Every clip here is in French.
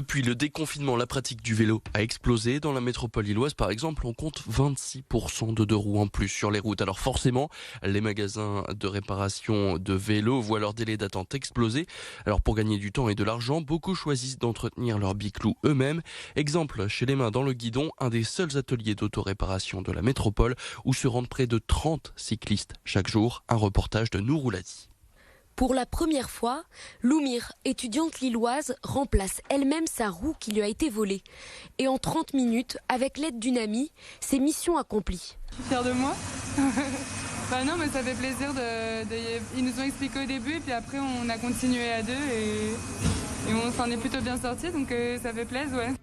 Depuis le déconfinement, la pratique du vélo a explosé. Dans la métropole lilloise, par exemple, on compte 26% de deux roues en plus sur les routes. Alors forcément, les magasins de réparation de vélos voient leur délai d'attente exploser. Alors pour gagner du temps et de l'argent, beaucoup choisissent d'entretenir leur biclou eux-mêmes. Exemple, chez Les Mains dans le Guidon, un des seuls ateliers d'autoréparation de la métropole où se rendent près de 30 cyclistes chaque jour. Un reportage de Nour Ouladi. Pour la première fois, Loumire, étudiante lilloise, remplace elle-même sa roue qui lui a été volée. Et en 30 minutes, avec l'aide d'une amie, c'est mission accomplie. Je suis fière de moi. Bah non, mais ça fait plaisir. Ils nous ont expliqué au début et puis après on a continué à deux et on s'en est plutôt bien sortis, donc ça fait plaisir, ouais.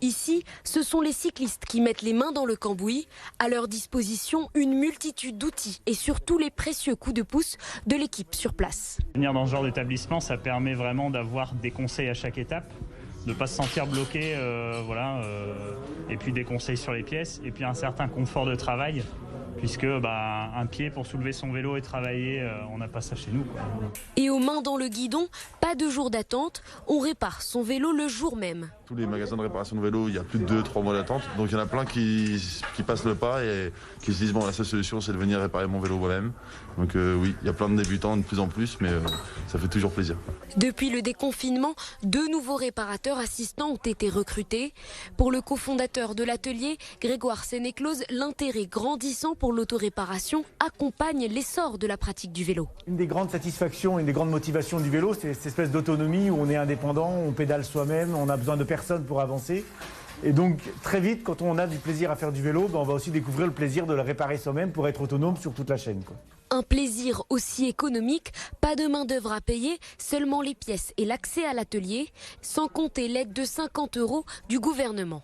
Ici, ce sont les cyclistes qui mettent les mains dans le cambouis. À leur disposition, une multitude d'outils et surtout les précieux coups de pouce de l'équipe sur place. Venir dans ce genre d'établissement, ça permet vraiment d'avoir des conseils à chaque étape, de ne pas se sentir bloqué, et puis des conseils sur les pièces, et puis un certain confort de travail, puisque un pied pour soulever son vélo et travailler, on n'a pas ça chez nous, quoi. Et aux mains dans le guidon, pas de jour d'attente, on répare son vélo le jour même. Tous les magasins de réparation de vélo, il y a plus de 2-3 mois d'attente. Donc il y en a plein qui passent le pas et qui se disent bon, la seule solution c'est de venir réparer mon vélo moi-même. Donc oui, il y a plein de débutants de plus en plus, mais ça fait toujours plaisir. Depuis le déconfinement, 2 nouveaux réparateurs assistants ont été recrutés. Pour le cofondateur de l'atelier, Grégoire Sénéclose, l'intérêt grandissant pour l'autoréparation accompagne l'essor de la pratique du vélo. Une des grandes satisfactions, une des grandes motivations du vélo, c'est cette espèce d'autonomie où on est indépendant, on pédale soi-même, on a besoin de personne pour avancer. Et donc très vite, quand on a du plaisir à faire du vélo, on va aussi découvrir le plaisir de le réparer soi-même pour être autonome sur toute la chaîne, quoi. Un plaisir aussi économique, pas de main d'œuvre à payer, seulement les pièces et l'accès à l'atelier, sans compter l'aide de 50 € du gouvernement.